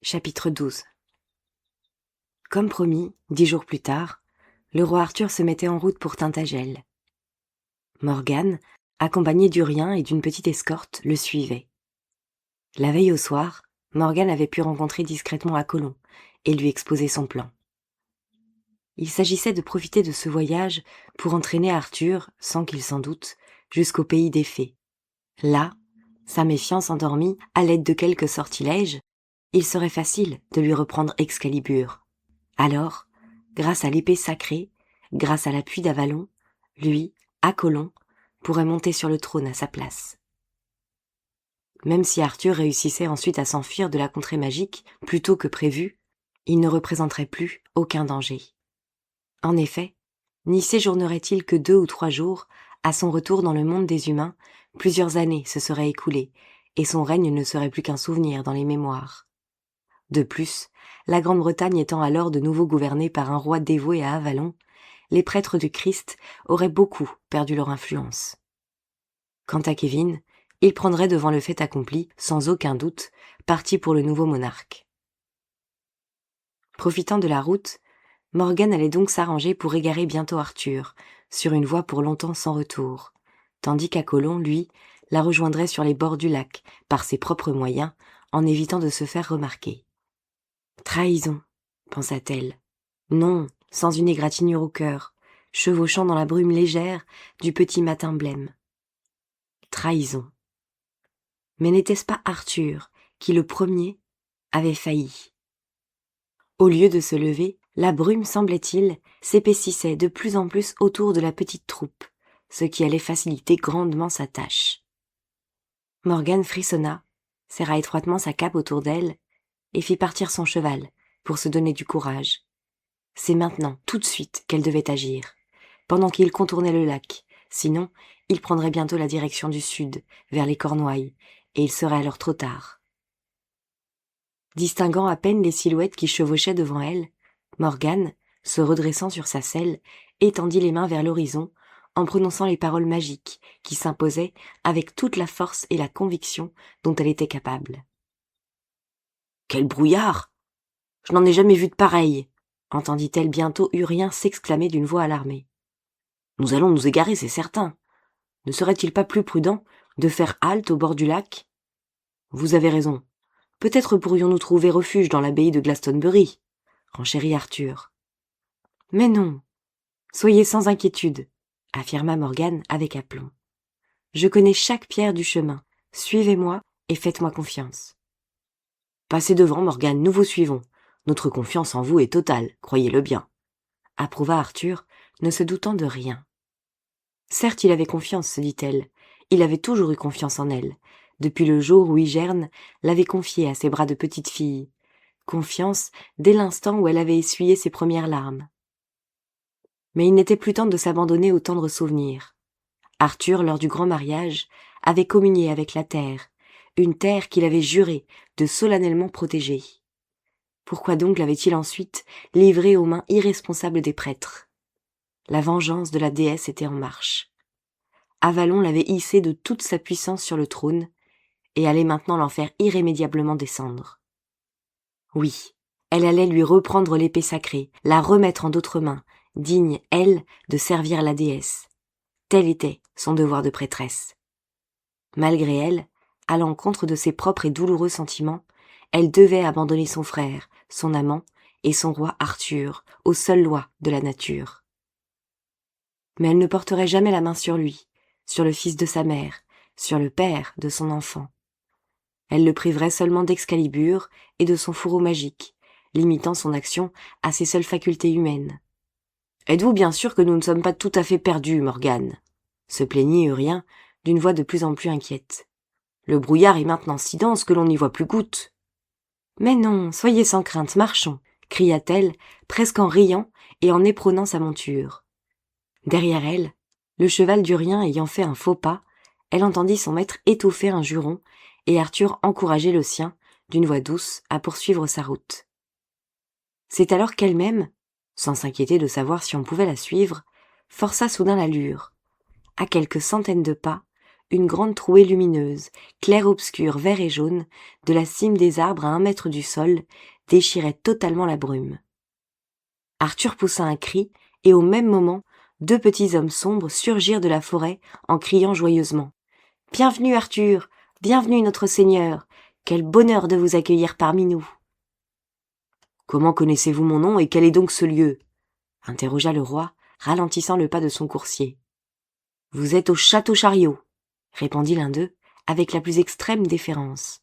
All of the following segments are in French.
Chapitre 12. Comme promis, 10 jours plus tard, le roi Arthur se mettait en route pour Tintagel. Morgane, accompagnée d'Urien et d'une petite escorte, le suivait. La veille au soir, Morgane avait pu rencontrer discrètement Apollon et lui exposer son plan. Il s'agissait de profiter de ce voyage pour entraîner Arthur, sans qu'il s'en doute, jusqu'au pays des fées. Là, sa méfiance endormie à l'aide de quelques sortilèges, il serait facile de lui reprendre Excalibur. Alors, grâce à l'épée sacrée, grâce à l'appui d'Avalon, lui, Apollon, pourrait monter sur le trône à sa place. Même si Arthur réussissait ensuite à s'enfuir de la contrée magique plus tôt que prévu, il ne représenterait plus aucun danger. En effet, n'y séjournerait-il que 2 ou 3 jours, à son retour dans le monde des humains, plusieurs années se seraient écoulées, et son règne ne serait plus qu'un souvenir dans les mémoires. De plus, la Grande-Bretagne étant alors de nouveau gouvernée par un roi dévoué à Avalon, les prêtres du Christ auraient beaucoup perdu leur influence. Quant à Kevin, il prendrait devant le fait accompli, sans aucun doute, parti pour le nouveau monarque. Profitant de la route, Morgane allait donc s'arranger pour égarer bientôt Arthur, sur une voie pour longtemps sans retour, tandis qu'Apollon, lui, la rejoindrait sur les bords du lac, par ses propres moyens, en évitant de se faire remarquer. Trahison, pensa-t-elle. Non, sans une égratignure au cœur, chevauchant dans la brume légère du petit matin blême. Trahison. Mais n'était-ce pas Arthur qui, le premier, avait failli? Au lieu de se lever, la brume, semblait-il, s'épaississait de plus en plus autour de la petite troupe, ce qui allait faciliter grandement sa tâche. Morgane frissonna, serra étroitement sa cape autour d'elle et fit partir son cheval pour se donner du courage. C'est maintenant, tout de suite, qu'elle devait agir, pendant qu'il contournait le lac, sinon il prendrait bientôt la direction du sud, vers les Cornouailles, et il serait alors trop tard. Distinguant à peine les silhouettes qui chevauchaient devant elle, Morgane, se redressant sur sa selle, étendit les mains vers l'horizon, en prononçant les paroles magiques qui s'imposaient avec toute la force et la conviction dont elle était capable. « Quel brouillard! Je n'en ai jamais vu de pareil !» entendit-elle bientôt Urien s'exclamer d'une voix alarmée. « Nous allons nous égarer, c'est certain. Ne serait-il pas plus prudent de faire halte au bord du lac ? Vous avez raison. Peut-être pourrions-nous trouver refuge dans l'abbaye de Glastonbury, renchérit Arthur. Mais non, soyez sans inquiétude, affirma Morgane avec aplomb. Je connais chaque pierre du chemin. Suivez-moi et faites-moi confiance. Passez devant, Morgane, nous vous suivons. Notre confiance en vous est totale, croyez-le bien, approuva Arthur, ne se doutant de rien. Certes, il avait confiance, se dit-elle. Il avait toujours eu confiance en elle, depuis le jour où Igerne l'avait confiée à ses bras de petite fille. Confiance dès l'instant où elle avait essuyé ses premières larmes. Mais il n'était plus temps de s'abandonner aux tendres souvenirs. Arthur, lors du grand mariage, avait communié avec la terre, une terre qu'il avait juré de solennellement protéger. Pourquoi donc l'avait-il ensuite livrée aux mains irresponsables des prêtres ? La vengeance de la déesse était en marche. Avalon l'avait hissé de toute sa puissance sur le trône et allait maintenant l'en faire irrémédiablement descendre. Oui, elle allait lui reprendre l'épée sacrée, la remettre en d'autres mains, digne, elle, de servir la déesse. Tel était son devoir de prêtresse. Malgré elle, à l'encontre de ses propres et douloureux sentiments, elle devait abandonner son frère, son amant et son roi Arthur aux seules lois de la nature. Mais elle ne porterait jamais la main sur lui, sur le fils de sa mère, sur le père de son enfant. Elle le priverait seulement d'Excalibur et de son fourreau magique, limitant son action à ses seules facultés humaines. « Êtes-vous bien sûr que nous ne sommes pas tout à fait perdus, Morgane ?» se plaignit Urien d'une voix de plus en plus inquiète. « Le brouillard est maintenant si dense que l'on n'y voit plus goutte. »« Mais non, soyez sans crainte, marchons !» cria-t-elle, presque en riant et en éperonnant sa monture. Derrière elle, le cheval d'Urien ayant fait un faux pas, elle entendit son maître étouffer un juron et Arthur encourager le sien, d'une voix douce, à poursuivre sa route. C'est alors qu'elle-même, sans s'inquiéter de savoir si on pouvait la suivre, força soudain l'allure. À quelques centaines de pas, une grande trouée lumineuse, clair-obscur, vert et jaune, de la cime des arbres à 1 mètre du sol, déchirait totalement la brume. Arthur poussa un cri, et au même moment, 2 petits hommes sombres surgirent de la forêt en criant joyeusement. « Bienvenue, Arthur! Bienvenue, notre Seigneur! Quel bonheur de vous accueillir parmi nous !»« Comment connaissez-vous mon nom et quel est donc ce lieu ?» interrogea le roi, ralentissant le pas de son coursier. « Vous êtes au château Chariot, » répondit l'un d'eux, avec la plus extrême déférence.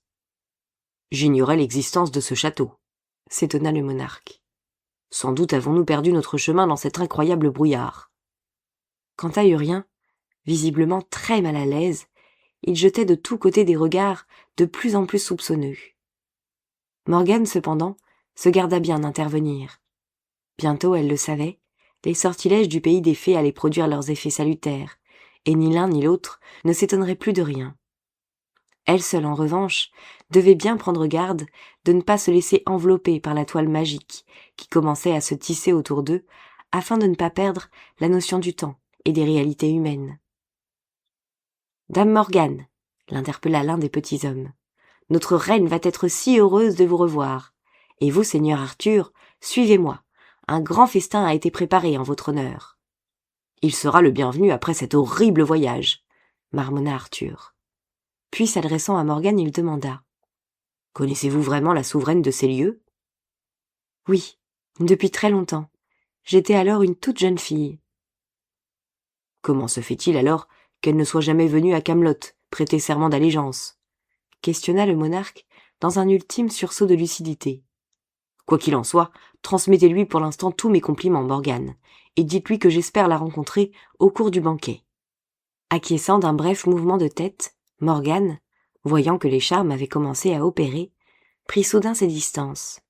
« J'ignorais l'existence de ce château, » s'étonna le monarque. « Sans doute avons-nous perdu notre chemin dans cet incroyable brouillard. » Quant à Urien, visiblement très mal à l'aise, il jetait de tous côtés des regards de plus en plus soupçonneux. Morgane, cependant, se garda bien d'intervenir. Bientôt, elle le savait, les sortilèges du pays des fées allaient produire leurs effets salutaires, et ni l'un ni l'autre ne s'étonneraient plus de rien. Elle seule, en revanche, devait bien prendre garde de ne pas se laisser envelopper par la toile magique qui commençait à se tisser autour d'eux, afin de ne pas perdre la notion du temps et des réalités humaines. « Dame Morgane, » l'interpella l'un des petits hommes, « notre reine va être si heureuse de vous revoir. Et vous, Seigneur Arthur, suivez-moi. Un grand festin a été préparé en votre honneur. »« Il sera le bienvenu après cet horrible voyage, » marmonna Arthur. Puis, s'adressant à Morgane, il demanda. « Connaissez-vous vraiment la souveraine de ces lieux ?»« Oui, depuis très longtemps. J'étais alors une toute jeune fille. »« Comment se fait-il alors qu'elle ne soit jamais venue à Camelot, prêter serment d'allégeance ?» questionna le monarque dans un ultime sursaut de lucidité. « Quoi qu'il en soit, transmettez-lui pour l'instant tous mes compliments, Morgane, et dites-lui que j'espère la rencontrer au cours du banquet. » Acquiesçant d'un bref mouvement de tête, Morgane, voyant que les charmes avaient commencé à opérer, prit soudain ses distances.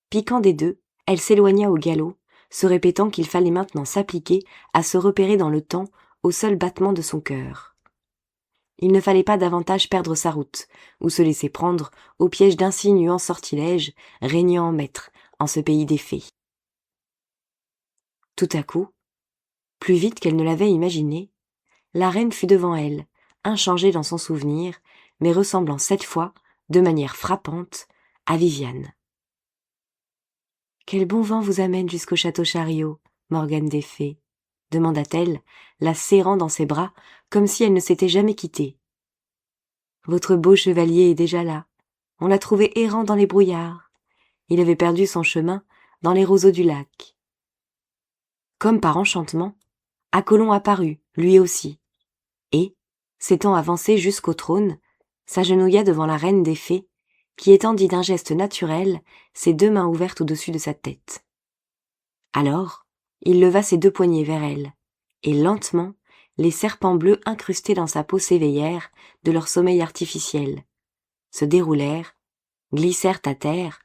Piquant des deux, elle s'éloigna au galop, se répétant qu'il fallait maintenant s'appliquer à se repérer dans le temps au seul battement de son cœur. Il ne fallait pas davantage perdre sa route, ou se laisser prendre au piège d'insinuants sortilèges régnant en maître en ce pays des fées. Tout à coup, plus vite qu'elle ne l'avait imaginé, la reine fut devant elle, inchangée dans son souvenir, mais ressemblant cette fois, de manière frappante, à Viviane. « Quel bon vent vous amène jusqu'au château Chariot, Morgane des Fées ?» demanda-t-elle, la serrant dans ses bras, comme si elle ne s'était jamais quittée. « Votre beau chevalier est déjà là. On l'a trouvé errant dans les brouillards. Il avait perdu son chemin dans les roseaux du lac. » Comme par enchantement, Apollon apparut, lui aussi, et, s'étant avancé jusqu'au trône, s'agenouilla devant la reine des fées, qui étendit d'un geste naturel ses 2 mains ouvertes au-dessus de sa tête. Alors, il leva ses 2 poignets vers elle, et lentement, les serpents bleus incrustés dans sa peau s'éveillèrent de leur sommeil artificiel, se déroulèrent, glissèrent à terre,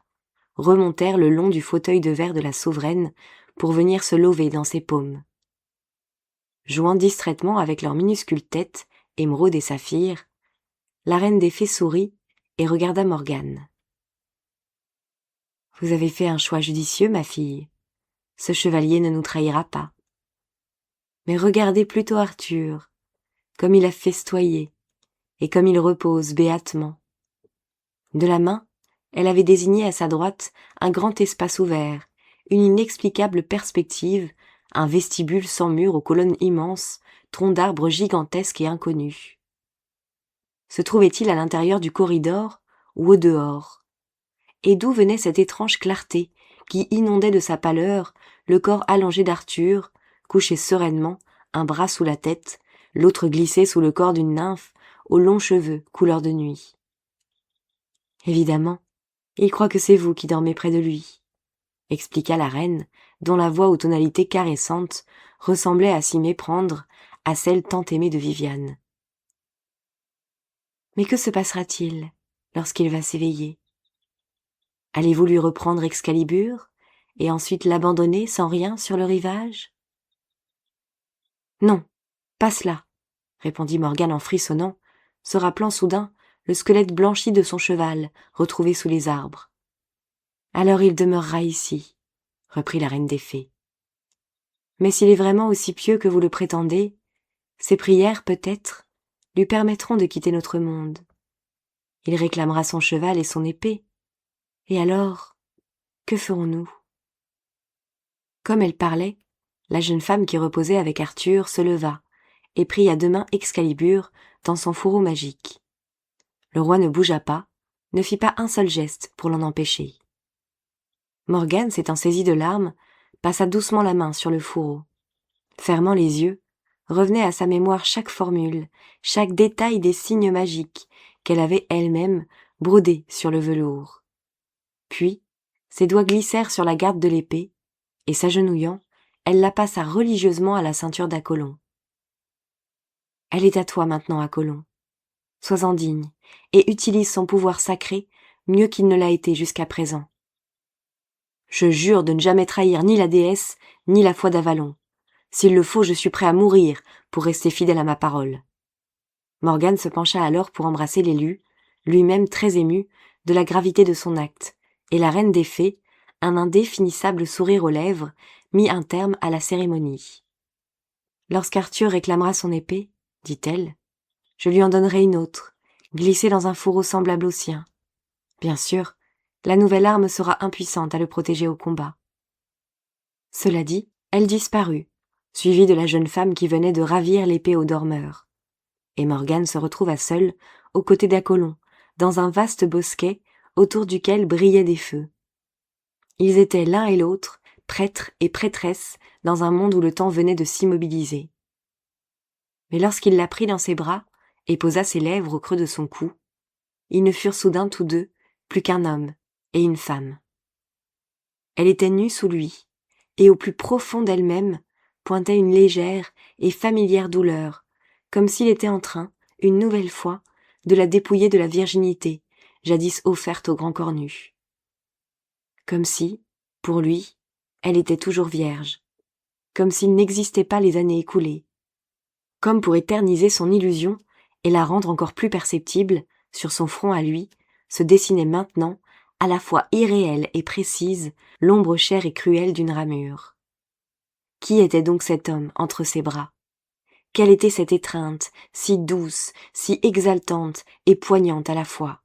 remontèrent le long du fauteuil de verre de la souveraine pour venir se lever dans ses paumes. Jouant distraitement avec leurs minuscules têtes, émeraude et saphir, la reine des fées sourit et regarda Morgane. « Vous avez fait un choix judicieux, ma fille. Ce chevalier ne nous trahira pas. Mais regardez plutôt Arthur, comme il a festoyé, et comme il repose béatement. » De la main, elle avait désigné à sa droite un grand espace ouvert, une inexplicable perspective, un vestibule sans mur aux colonnes immenses, troncs d'arbres gigantesques et inconnus. Se trouvait-il à l'intérieur du corridor ou au dehors? Et d'où venait cette étrange clarté qui inondait de sa pâleur le corps allongé d'Arthur, couché sereinement, un bras sous la tête, l'autre glissé sous le corps d'une nymphe aux longs cheveux couleur de nuit? Évidemment, il croit que c'est vous qui dormez près de lui, expliqua la reine, dont la voix aux tonalités caressantes ressemblait à s'y méprendre à celle tant aimée de Viviane. Mais que se passera-t-il lorsqu'il va s'éveiller? Allez-vous lui reprendre Excalibur et ensuite l'abandonner sans rien sur le rivage? Non, pas cela, répondit Morgane en frissonnant, se rappelant soudain le squelette blanchi de son cheval retrouvé sous les arbres. Alors il demeurera ici, reprit la reine des fées. Mais s'il est vraiment aussi pieux que vous le prétendez, ses prières, peut-être, lui permettront de quitter notre monde. Il réclamera son cheval et son épée. Et alors, que ferons-nous ? Comme elle parlait, la jeune femme qui reposait avec Arthur se leva et prit à deux mains Excalibur dans son fourreau magique. Le roi ne bougea pas, ne fit pas un seul geste pour l'en empêcher. Morgane, s'étant saisie de l'arme, passa doucement la main sur le fourreau. Fermant les yeux, revenait à sa mémoire chaque formule, chaque détail des signes magiques qu'elle avait elle-même brodés sur le velours. Puis, ses doigts glissèrent sur la garde de l'épée, et s'agenouillant, elle la passa religieusement à la ceinture d'Acollon. « Elle est à toi maintenant, Acollon. Sois-en digne, et utilise son pouvoir sacré mieux qu'il ne l'a été jusqu'à présent. Je jure de ne jamais trahir ni la déesse, ni la foi d'Avalon. S'il le faut, je suis prêt à mourir pour rester fidèle à ma parole. » Morgane se pencha alors pour embrasser l'élu, lui-même très ému de la gravité de son acte, et la reine des fées, un indéfinissable sourire aux lèvres, mit un terme à la cérémonie. « Lorsqu'Arthur réclamera son épée, dit-elle, je lui en donnerai une autre, glissée dans un fourreau semblable au sien. Bien sûr, la nouvelle arme sera impuissante à le protéger au combat. » Cela dit, elle disparut, suivie de la jeune femme qui venait de ravir l'épée au dormeur. Et Morgane se retrouva seule, aux côtés d'Acollon, dans un vaste bosquet autour duquel brillaient des feux. Ils étaient l'un et l'autre, prêtres et prêtresses, dans un monde où le temps venait de s'immobiliser. Mais lorsqu'il la prit dans ses bras et posa ses lèvres au creux de son cou, ils ne furent soudain tous deux plus qu'un homme et une femme. Elle était nue sous lui, et au plus profond d'elle-même pointait une légère et familière douleur, comme s'il était en train, une nouvelle fois, de la dépouiller de la virginité, jadis offerte au grand cornu. Comme si, pour lui, elle était toujours vierge, comme s'il n'existait pas les années écoulées, comme pour éterniser son illusion et la rendre encore plus perceptible, sur son front à lui, se dessinait maintenant, à la fois irréelle et précise, l'ombre chère et cruelle d'une ramure. Qui était donc cet homme entre ses bras ? Quelle était cette étreinte, si douce, si exaltante et poignante à la fois ?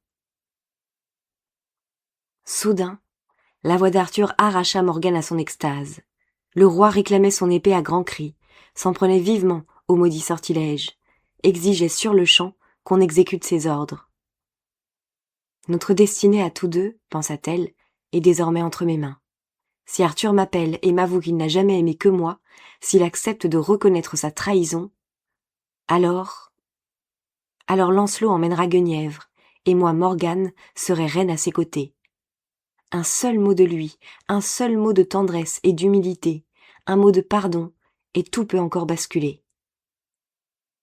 Soudain, la voix d'Arthur arracha Morgane à son extase. Le roi réclamait son épée à grands cris, s'en prenait vivement au maudit sortilège, exigeait sur-le-champ qu'on exécute ses ordres. Notre destinée à tous deux, pensa-t-elle, est désormais entre mes mains. Si Arthur m'appelle et m'avoue qu'il n'a jamais aimé que moi, s'il accepte de reconnaître sa trahison, alors Lancelot emmènera Guenièvre, et moi, Morgane, serai reine à ses côtés. Un seul mot de lui, un seul mot de tendresse et d'humilité, un mot de pardon, et tout peut encore basculer.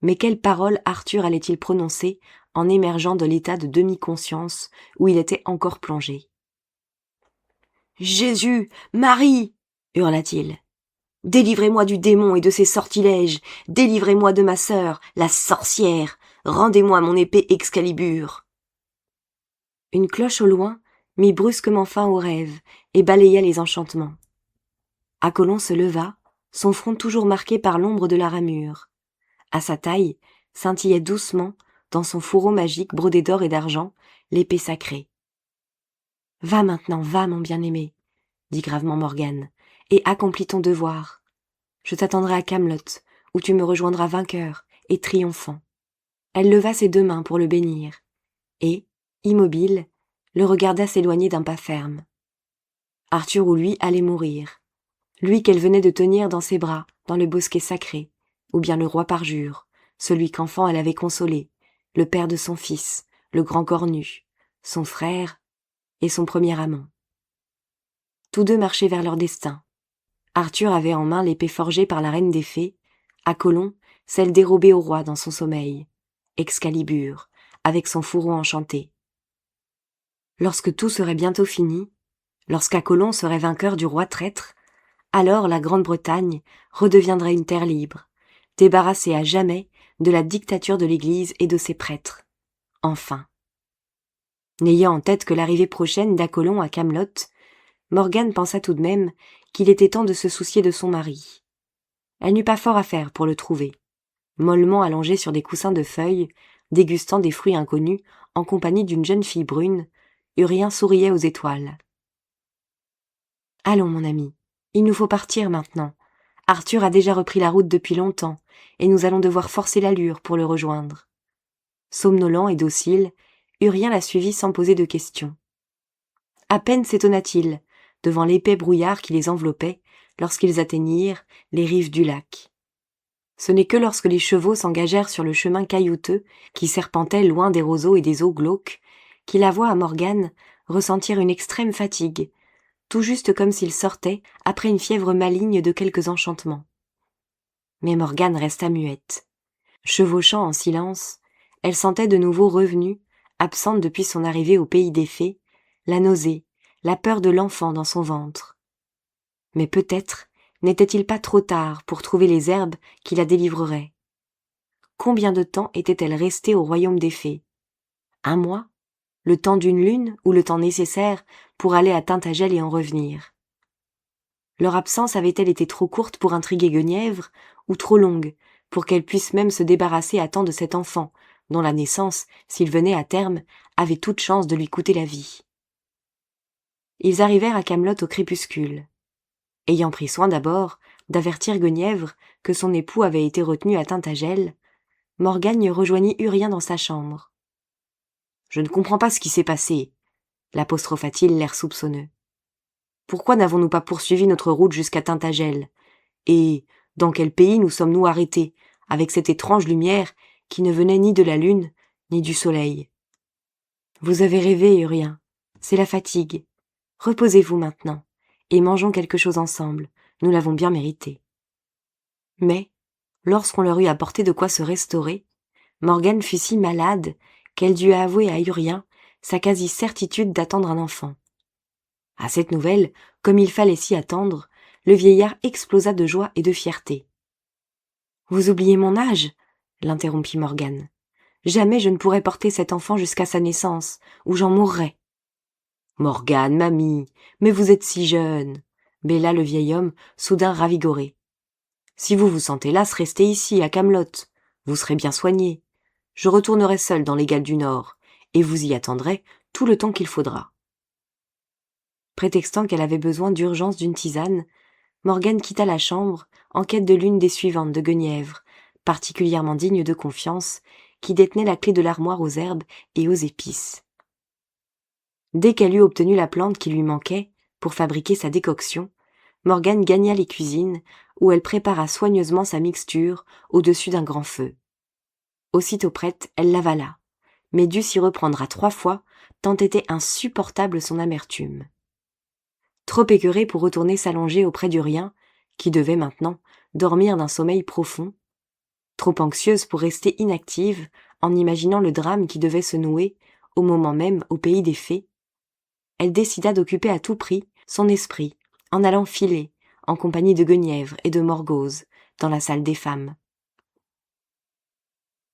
Mais quelles paroles Arthur allait-il prononcer en émergeant de l'état de demi-conscience où il était encore plongé ? « Jésus, Marie !» hurla-t-il. « Délivrez-moi du démon et de ses sortilèges, délivrez-moi de ma sœur, la sorcière, rendez-moi mon épée Excalibur. » Une cloche au loin mit brusquement fin au rêve et balaya les enchantements. Acollon se leva, son front toujours marqué par l'ombre de la ramure. À sa taille, scintillait doucement, dans son fourreau magique brodé d'or et d'argent, l'épée sacrée. « Va maintenant, va, mon bien-aimé, » dit gravement Morgane, « et accomplis ton devoir. Je t'attendrai à Camelot, où tu me rejoindras vainqueur et triomphant. » Elle leva ses deux mains pour le bénir, et, immobile, le regarda s'éloigner d'un pas ferme. Arthur ou lui allait mourir, lui qu'elle venait de tenir dans ses bras, dans le bosquet sacré, ou bien le roi parjure, celui qu'enfant elle avait consolé, le père de son fils, le grand cornu, son frère et son premier amant. Tous deux marchaient vers leur destin. Arthur avait en main l'épée forgée par la reine des fées, Acollon, celle dérobée au roi dans son sommeil, Excalibur, avec son fourreau enchanté. Lorsque tout serait bientôt fini, lorsqu'Acollon serait vainqueur du roi traître, alors la Grande-Bretagne redeviendrait une terre libre, débarrassée à jamais de la dictature de l'Église et de ses prêtres. Enfin. N'ayant en tête que l'arrivée prochaine d'Acollon à Camelot, Morgane pensa tout de même qu'il était temps de se soucier de son mari. Elle n'eut pas fort à faire pour le trouver. mollement allongé sur des coussins de feuilles, dégustant des fruits inconnus en compagnie d'une jeune fille brune, Urien souriait aux étoiles. « Allons, mon ami, il nous faut partir maintenant. Arthur a déjà repris la route depuis longtemps, et nous allons devoir forcer l'allure pour le rejoindre. » Somnolent et docile, Urien la suivit sans poser de questions. À peine s'étonna-t-il, devant l'épais brouillard qui les enveloppait, lorsqu'ils atteignirent les rives du lac. Ce n'est que lorsque les chevaux s'engagèrent sur le chemin caillouteux qui serpentait loin des roseaux et des eaux glauques, qu'il avoua à Morgane ressentir une extrême fatigue, tout juste comme s'il sortait après une fièvre maligne de quelques enchantements. Mais Morgane resta muette. Chevauchant en silence, elle sentait de nouveau revenue, absente depuis son arrivée au pays des fées, la nausée, la peur de l'enfant dans son ventre. Mais peut-être n'était-il pas trop tard pour trouver les herbes qui la délivreraient? Combien de temps était-elle restée au royaume des fées? 1 mois? Le temps d'une lune ou le temps nécessaire pour aller à Tintagel et en revenir? Leur absence avait-elle été trop courte pour intriguer Guenièvre, ou trop longue pour qu'elle puisse même se débarrasser à temps de cet enfant, dont la naissance, s'il venait à terme, avait toute chance de lui coûter la vie? Ils arrivèrent à Camelot au crépuscule. Ayant pris soin d'abord d'avertir Guenièvre que son époux avait été retenu à Tintagel, Morgane rejoignit Urien dans sa chambre. « Je ne comprends pas ce qui s'est passé, » l'apostropha-t-il l'air soupçonneux. « Pourquoi n'avons-nous pas poursuivi notre route jusqu'à Tintagel? Et dans quel pays nous sommes-nous arrêtés, avec cette étrange lumière qui ne venait ni de la lune, ni du soleil? » « Vous avez rêvé, Urien, c'est la fatigue. Reposez-vous maintenant, et mangeons quelque chose ensemble, nous l'avons bien mérité. » Mais, lorsqu'on leur eut apporté de quoi se restaurer, Morgane fut si malade qu'elle dut avouer à Urien sa quasi-certitude d'attendre un enfant. À cette nouvelle, comme il fallait s'y attendre, le vieillard explosa de joie et de fierté. « Vous oubliez mon âge ?» l'interrompit Morgane. « Jamais je ne pourrais porter cet enfant jusqu'à sa naissance, ou j'en mourrais. »« Morgane, mamie, mais vous êtes si jeune !» bêla le vieil homme, soudain ravigoré. « Si vous vous sentez lasse, restez ici, à Camelot. Vous serez bien soignée. Je retournerai seule dans les Galles du Nord, et vous y attendrez tout le temps qu'il faudra. » Prétextant qu'elle avait besoin d'urgence d'une tisane, Morgane quitta la chambre en quête de l'une des suivantes de Guenièvre, particulièrement digne de confiance, qui détenait la clé de l'armoire aux herbes et aux épices. Dès qu'elle eut obtenu la plante qui lui manquait pour fabriquer sa décoction, Morgane gagna les cuisines, où elle prépara soigneusement sa mixture au-dessus d'un grand feu. Aussitôt prête, elle l'avala, mais dut s'y reprendre à 3 fois, tant était insupportable son amertume. Trop écœurée pour retourner s'allonger auprès d'Urien, qui devait maintenant dormir d'un sommeil profond, trop anxieuse pour rester inactive en imaginant le drame qui devait se nouer au moment même au pays des fées, elle décida d'occuper à tout prix son esprit en allant filer, en compagnie de Guenièvre et de Morgause, dans la salle des femmes.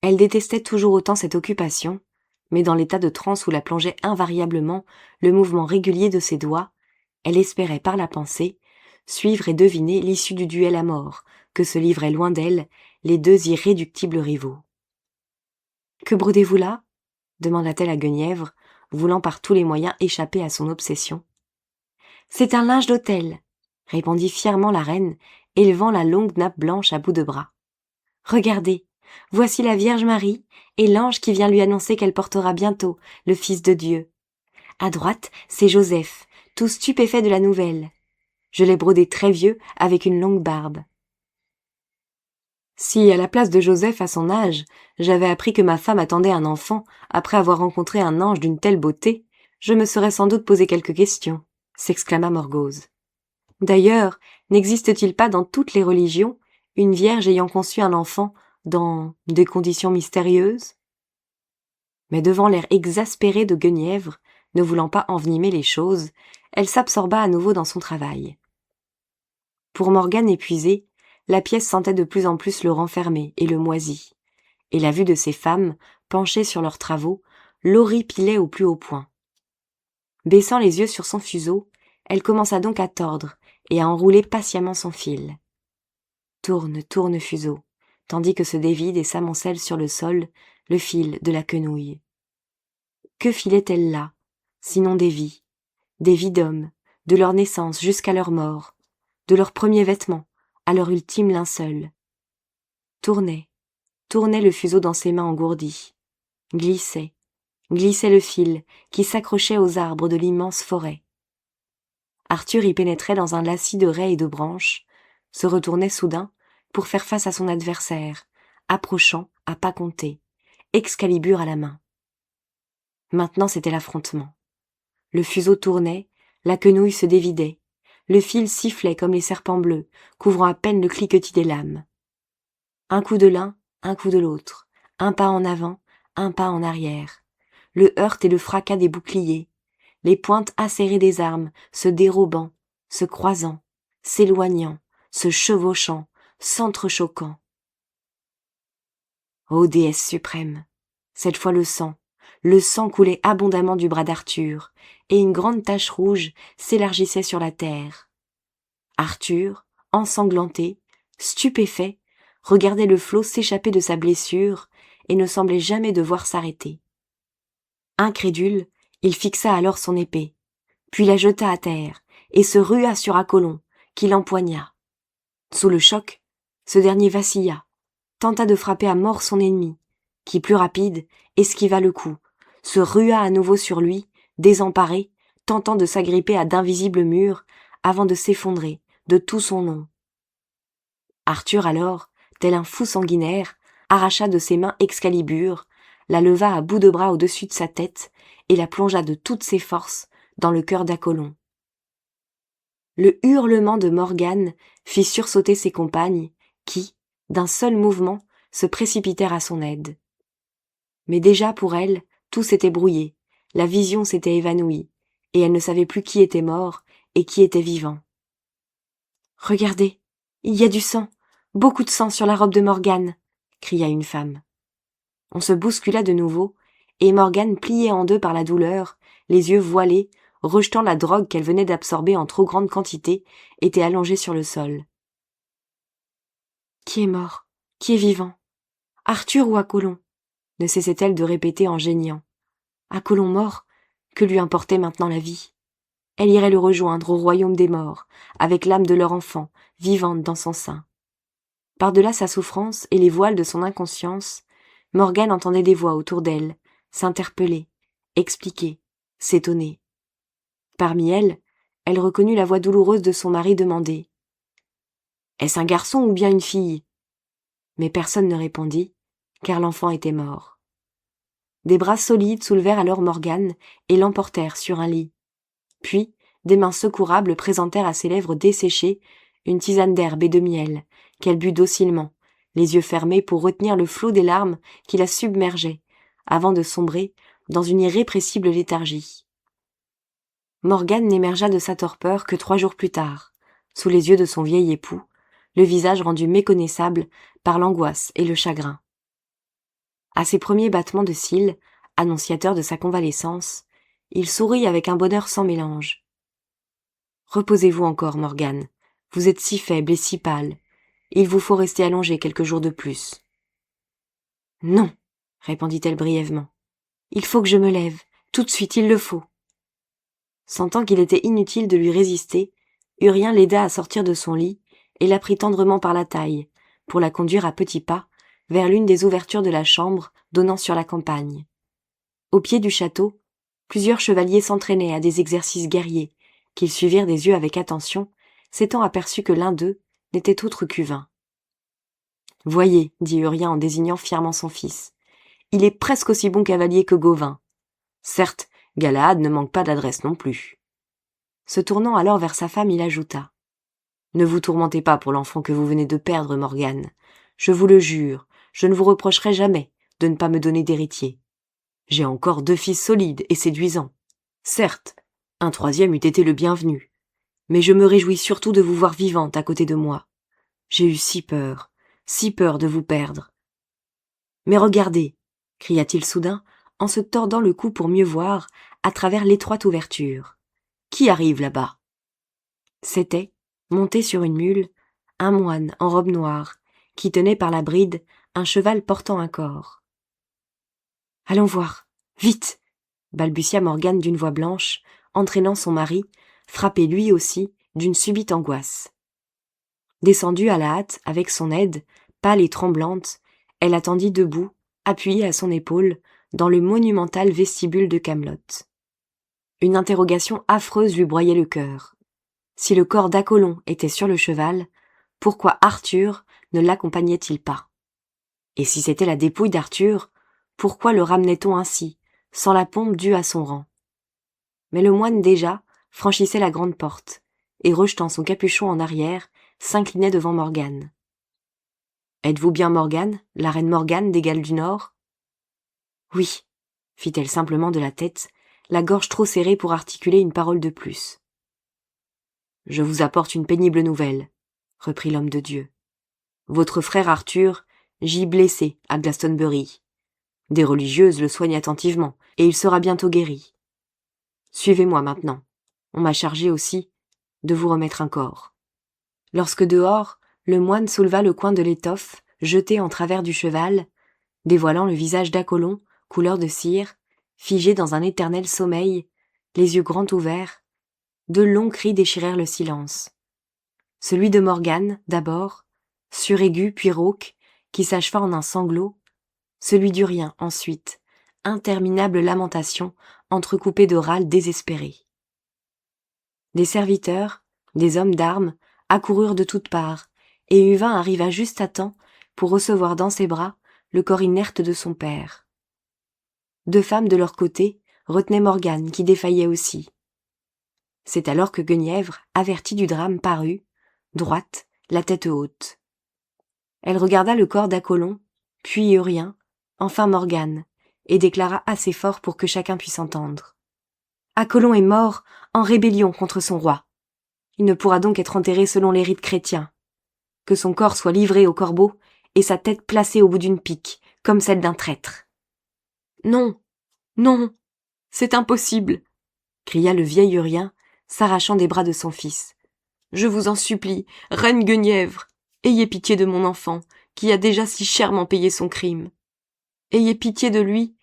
Elle détestait toujours autant cette occupation, mais dans l'état de transe où la plongeait invariablement le mouvement régulier de ses doigts, elle espérait par la pensée suivre et deviner l'issue du duel à mort que se livraient loin d'elle les 2 irréductibles rivaux. « Que brodez-vous là ?» demanda-t-elle à Guenièvre, voulant par tous les moyens échapper à son obsession. « C'est un linge d'autel !» répondit fièrement la reine, élevant la longue nappe blanche à bout de bras. « Regardez, voici la Vierge Marie et l'ange qui vient lui annoncer qu'elle portera bientôt le Fils de Dieu. À droite, c'est Joseph, tout stupéfait de la nouvelle. Je l'ai brodé très vieux avec une longue barbe. Si, à la place de Joseph à son âge, j'avais appris que ma femme attendait un enfant après avoir rencontré un ange d'une telle beauté, je me serais sans doute posé quelques questions, » s'exclama Morgause. « D'ailleurs, n'existe-t-il pas dans toutes les religions une vierge ayant conçu un enfant dans des conditions mystérieuses ?» Mais devant l'air exaspéré de Guenièvre, ne voulant pas envenimer les choses, elle s'absorba à nouveau dans son travail. Pour Morgane épuisée, la pièce sentait de plus en plus le renfermer et le moisi, et la vue de ces femmes, penchées sur leurs travaux, l'horripilait au plus haut point. Baissant les yeux sur son fuseau, elle commença donc à tordre et à enrouler patiemment son fil. Tourne, tourne, fuseau, tandis que se dévide et s'amoncelle sur le sol le fil de la quenouille. Que filait-elle là, sinon des vies d'hommes, de leur naissance jusqu'à leur mort, de leurs premiers vêtements à leur ultime linceul. Tournait le fuseau dans ses mains engourdies, glissait le fil qui s'accrochait aux arbres de l'immense forêt. Arthur y pénétrait dans un lacis de raies et de branches, se retournait soudain pour faire face à son adversaire, approchant à pas compter, Excalibur à la main. Maintenant c'était l'affrontement. Le fuseau tournait, la quenouille se dévidait, le fil sifflait comme les serpents bleus, couvrant à peine le cliquetis des lames. Un coup de l'un, un coup de l'autre, un pas en avant, un pas en arrière. Le heurt et le fracas des boucliers, les pointes acérées des armes, se dérobant, se croisant, s'éloignant, se chevauchant, s'entrechoquant. Ô déesse suprême! Cette fois le sang coulait abondamment du bras d'Arthur, et une grande tache rouge s'élargissait sur la terre. Arthur, ensanglanté, stupéfait, regardait le flot s'échapper de sa blessure et ne semblait jamais devoir s'arrêter. Incrédule, il fixa alors son épée, puis la jeta à terre et se rua sur Apollon, qui l'empoigna. Sous le choc, ce dernier vacilla, tenta de frapper à mort son ennemi, qui, plus rapide, esquiva le coup, se rua à nouveau sur lui, désemparé, tentant de s'agripper à d'invisibles murs avant de s'effondrer de tout son long. Arthur alors, tel un fou sanguinaire, arracha de ses mains Excalibur, la leva à bout de bras au-dessus de sa tête et la plongea de toutes ses forces dans le cœur d'Apollon. Le hurlement de Morgane fit sursauter ses compagnes qui, d'un seul mouvement, se précipitèrent à son aide. Mais déjà pour elle, tout s'était brouillé, la vision s'était évanouie, et elle ne savait plus qui était mort et qui était vivant. « Regardez, il y a du sang, beaucoup de sang sur la robe de Morgane !» cria une femme. On se bouscula de nouveau, et Morgane, pliée en deux par la douleur, les yeux voilés, rejetant la drogue qu'elle venait d'absorber en trop grande quantité, était allongée sur le sol. « Qui est mort? Qui est vivant? Arthur ou Apollon ?» ne cessait-elle de répéter en geignant. Apollon mort, que lui importait maintenant la vie? Elle irait le rejoindre au royaume des morts, avec l'âme de leur enfant, vivante dans son sein. Par-delà sa souffrance et les voiles de son inconscience, Morgane entendait des voix autour d'elle, s'interpeller, expliquer, s'étonner. Parmi elles, elle reconnut la voix douloureuse de son mari demander « Est-ce un garçon ou bien une fille ?» Mais personne ne répondit, car l'enfant était mort. Des bras solides soulevèrent alors Morgane et l'emportèrent sur un lit. Puis, des mains secourables présentèrent à ses lèvres desséchées une tisane d'herbe et de miel, qu'elle but docilement, les yeux fermés pour retenir le flot des larmes qui la submergeaient, avant de sombrer dans une irrépressible léthargie. Morgane n'émergea de sa torpeur que 3 jours plus tard, sous les yeux de son vieil époux, le visage rendu méconnaissable par l'angoisse et le chagrin. À ses premiers battements de cils, annonciateurs de sa convalescence, il sourit avec un bonheur sans mélange. « Reposez-vous encore, Morgane. Vous êtes si faible et si pâle. Il vous faut rester allongée quelques jours de plus. »« Non, » répondit-elle brièvement. « Il faut que je me lève. Tout de suite, il le faut. » Sentant qu'il était inutile de lui résister, Urien l'aida à sortir de son lit et la prit tendrement par la taille, pour la conduire à petits pas vers l'une des ouvertures de la chambre donnant sur la campagne. Au pied du château, plusieurs chevaliers s'entraînaient à des exercices guerriers, qu'ils suivirent des yeux avec attention, s'étant aperçus que l'un d'eux n'était autre qu'Uvin. « Voyez, dit Urien en désignant fièrement son fils, il est presque aussi bon cavalier que Gauvin. Certes, Galahad ne manque pas d'adresse non plus. » Se tournant alors vers sa femme, il ajouta « Ne vous tourmentez pas pour l'enfant que vous venez de perdre, Morgane. Je vous le jure, je ne vous reprocherai jamais de ne pas me donner d'héritier. J'ai encore 2 fils solides et séduisants. Certes, un 3e eût été le bienvenu, mais je me réjouis surtout de vous voir vivante à côté de moi. J'ai eu si peur de vous perdre. »« Mais regardez !» cria-t-il soudain, en se tordant le cou pour mieux voir à travers l'étroite ouverture. « Qui arrive là-bas ?» C'était, monté sur une mule, un moine en robe noire, qui tenait par la bride un cheval portant un corps. « Allons voir, vite !» balbutia Morgane d'une voix blanche, entraînant son mari, frappé lui aussi d'une subite angoisse. Descendue à la hâte avec son aide, pâle et tremblante, elle attendit debout, appuyée à son épaule, dans le monumental vestibule de Camelot. Une interrogation affreuse lui broyait le cœur. Si le corps d'Apollon était sur le cheval, pourquoi Arthur ne l'accompagnait-il pas? Et si c'était la dépouille d'Arthur, pourquoi le ramenait-on ainsi, sans la pompe due à son rang? Mais le moine déjà franchissait la grande porte, et rejetant son capuchon en arrière, s'inclinait devant Morgane. « Êtes-vous bien Morgane, la reine Morgane des Galles du Nord ?»« Oui, » fit-elle simplement de la tête, la gorge trop serrée pour articuler une parole de plus. « Je vous apporte une pénible nouvelle, » reprit l'homme de Dieu. « Votre frère Arthur gît blessé à Glastonbury. Des religieuses le soignent attentivement, et il sera bientôt guéri. Suivez-moi maintenant. On m'a chargé aussi de vous remettre un corps. » Lorsque dehors, le moine souleva le coin de l'étoffe, jeté en travers du cheval, dévoilant le visage d'Apollon, couleur de cire, figé dans un éternel sommeil, les yeux grands ouverts, de longs cris déchirèrent le silence. Celui de Morgane, d'abord, suraigu puis rauque, qui s'acheva en un sanglot, celui d'Urien, ensuite, interminable lamentation, entrecoupée de râles désespérés. Des serviteurs, des hommes d'armes, accoururent de toutes parts, et Uvin arriva juste à temps pour recevoir dans ses bras le corps inerte de son père. Deux femmes de leur côté retenaient Morgane, qui défaillait aussi. C'est alors que Guenièvre, avertie du drame, parut, droite, la tête haute. Elle regarda le corps d'Apollon, puis Urien, enfin Morgane, et déclara assez fort pour que chacun puisse entendre. « Apollon est mort en rébellion contre son roi. Il ne pourra donc être enterré selon les rites chrétiens. Que son corps soit livré aux corbeaux et sa tête placée au bout d'une pique, comme celle d'un traître. »« Non, non, c'est impossible !» cria le vieil Urien, s'arrachant des bras de son fils. « Je vous en supplie, reine Guenièvre, ayez pitié de mon enfant, qui a déjà si chèrement payé son crime. Ayez pitié de lui,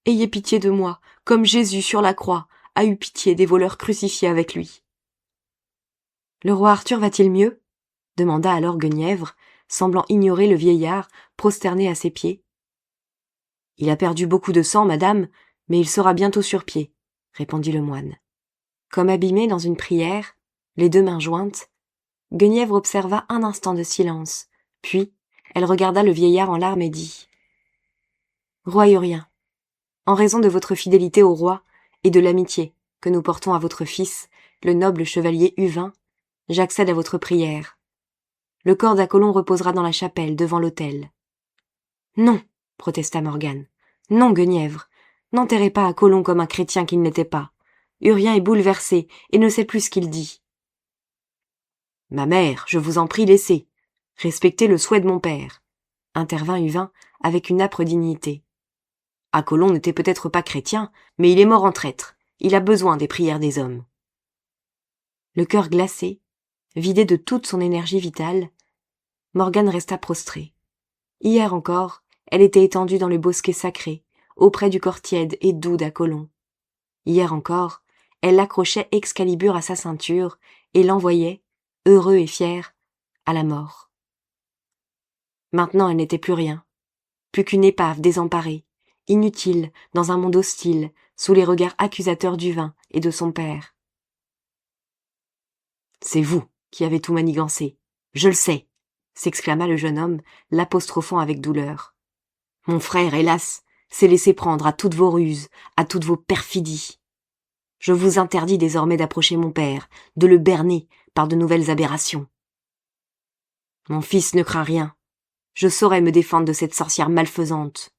ayez pitié de moi, comme Jésus sur la croix a eu pitié des voleurs crucifiés avec lui. »« Le roi Arthur va-t-il mieux ?» demanda alors Guenièvre, semblant ignorer le vieillard prosterné à ses pieds. « Il a perdu beaucoup de sang, madame, mais il sera bientôt sur pied, » répondit le moine. Comme abîmé dans une prière, les deux mains jointes, Guenièvre observa un instant de silence, puis elle regarda le vieillard en larmes et dit « Roi Urien, en raison de votre fidélité au roi et de l'amitié que nous portons à votre fils, le noble chevalier Uvin, j'accède à votre prière. Le corps d'Apollon reposera dans la chapelle, devant l'autel. »« Non, » protesta Morgane. « Non, Guenièvre, n'enterrez pas Apollon comme un chrétien qu'il n'était pas. Urien est bouleversé et ne sait plus ce qu'il dit. »« Ma mère, je vous en prie, laissez. Respectez le souhait de mon père, » intervint Uvin avec une âpre dignité. « Apollon n'était peut-être pas chrétien, mais il est mort en traître. Il a besoin des prières des hommes. » Le cœur glacé, vidé de toute son énergie vitale, Morgane resta prostrée. Hier encore, elle était étendue dans le bosquet sacré, auprès du corps tiède et doux d'Apollon. Hier encore, elle accrochait Excalibur à sa ceinture et l'envoyait, heureux et fier, à la mort. Maintenant, elle n'était plus rien, plus qu'une épave désemparée, inutile dans un monde hostile, sous les regards accusateurs d'Uvin et de son père. « C'est vous qui avez tout manigancé, je le sais !» s'exclama le jeune homme, l'apostrophant avec douleur. « Mon frère, hélas, s'est laissé prendre à toutes vos ruses, à toutes vos perfidies. Je vous interdis désormais d'approcher mon père, de le berner par de nouvelles aberrations. Mon fils ne craint rien. Je saurai me défendre de cette sorcière malfaisante.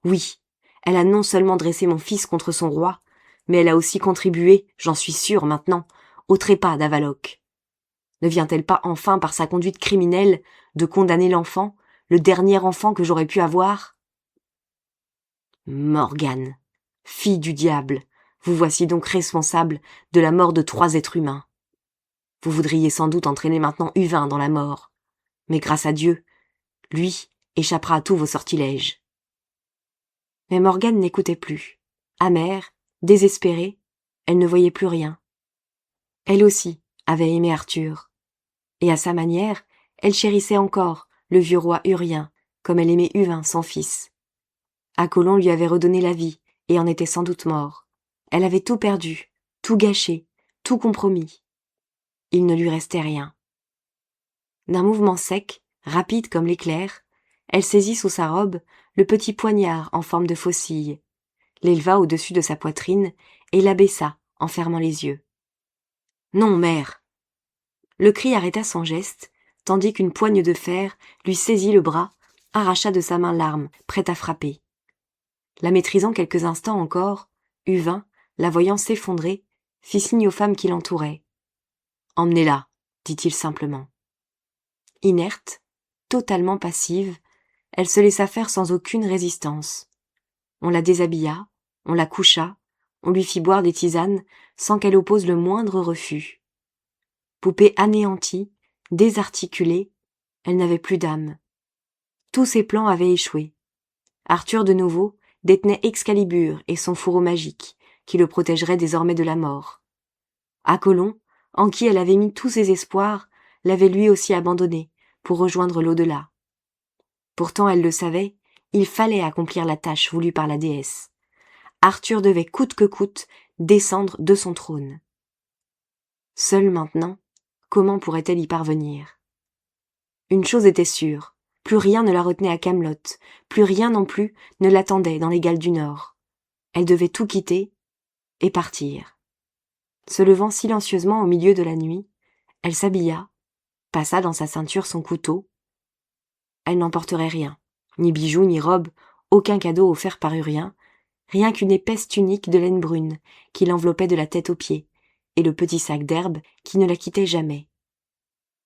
Oui, elle a non seulement dressé mon fils contre son roi, mais elle a aussi contribué, j'en suis sûre maintenant, au trépas d'Avaloc. Ne vient-elle pas enfin par sa conduite criminelle de condamner l'enfant, le dernier enfant que j'aurais pu avoir ? Morgane, fille du diable, vous voici donc responsable de la mort de 3 êtres humains. Vous voudriez sans doute entraîner maintenant Uvin dans la mort, mais grâce à Dieu, Lui échappera à tous vos sortilèges. Mais Morgane n'écoutait plus. Amère, désespérée, elle ne voyait plus rien. Elle aussi avait aimé Arthur. Et à sa manière, elle chérissait encore le vieux roi Urien, comme elle aimait Huvin, son fils. Apollon lui avait redonné la vie, et en était sans doute mort. Elle avait tout perdu, tout gâché, tout compromis. Il ne lui restait rien. D'un mouvement sec, rapide comme l'éclair, elle saisit sous sa robe le petit poignard en forme de faucille, l'éleva au-dessus de sa poitrine et l'abaissa en fermant les yeux. « Non, mère !» Le cri arrêta son geste, tandis qu'une poigne de fer lui saisit le bras, arracha de sa main l'arme, prête à frapper. La maîtrisant quelques instants encore, Huvin, la voyant s'effondrer, fit signe aux femmes qui l'entouraient. « Emmenez-la », dit-il simplement. Inerte, totalement passive, elle se laissa faire sans aucune résistance. On la déshabilla, on la coucha, on lui fit boire des tisanes sans qu'elle oppose le moindre refus. Poupée anéantie, désarticulée, elle n'avait plus d'âme. Tous ses plans avaient échoué. Arthur de nouveau détenait Excalibur et son fourreau magique, qui le protégerait désormais de la mort. Apollon, en qui elle avait mis tous ses espoirs, l'avait lui aussi abandonné pour rejoindre l'au-delà. Pourtant elle le savait, il fallait accomplir la tâche voulue par la déesse. Arthur devait coûte que coûte descendre de son trône. Seule maintenant, comment pourrait-elle y parvenir? Une chose était sûre, plus rien ne la retenait à Camelot, plus rien non plus ne l'attendait dans les Galles du Nord. Elle devait tout quitter et partir. Se levant silencieusement au milieu de la nuit, elle s'habilla, passa dans sa ceinture son couteau. Elle n'emporterait rien, ni bijoux, ni robe, aucun cadeau offert par Urien, rien qu'une épaisse tunique de laine brune qui l'enveloppait de la tête aux pieds, et le petit sac d'herbe qui ne la quittait jamais.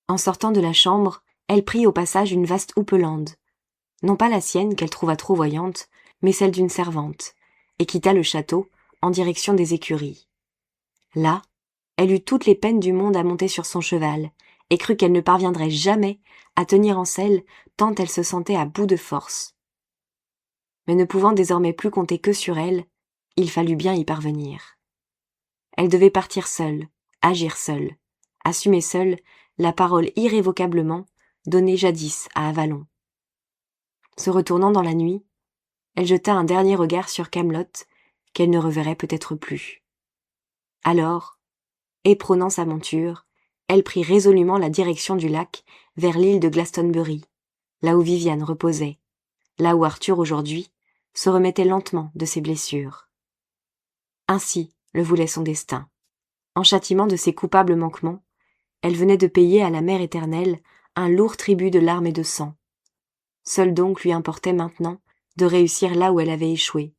En sortant de la chambre, elle prit au passage une vaste houppelande, non pas la sienne qu'elle trouva trop voyante, mais celle d'une servante, et quitta le château en direction des écuries. Là, elle eut toutes les peines du monde à monter sur son cheval, et crut qu'elle ne parviendrait jamais à tenir en selle tant elle se sentait à bout de force. Mais ne pouvant désormais plus compter que sur elle, il fallut bien y parvenir. Elle devait partir seule, agir seule, assumer seule la parole irrévocablement donnée jadis à Avalon. Se retournant dans la nuit, elle jeta un dernier regard sur Camelot, qu'elle ne reverrait peut-être plus. Alors, éperonant sa monture, elle prit résolument la direction du lac vers l'île de Glastonbury, là où Viviane reposait, là où Arthur aujourd'hui se remettait lentement de ses blessures. Ainsi le voulait son destin. En châtiment de ses coupables manquements, elle venait de payer à la Mère éternelle un lourd tribut de larmes et de sang. Seul donc lui importait maintenant de réussir là où elle avait échoué,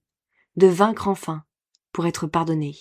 de vaincre enfin pour être pardonnée.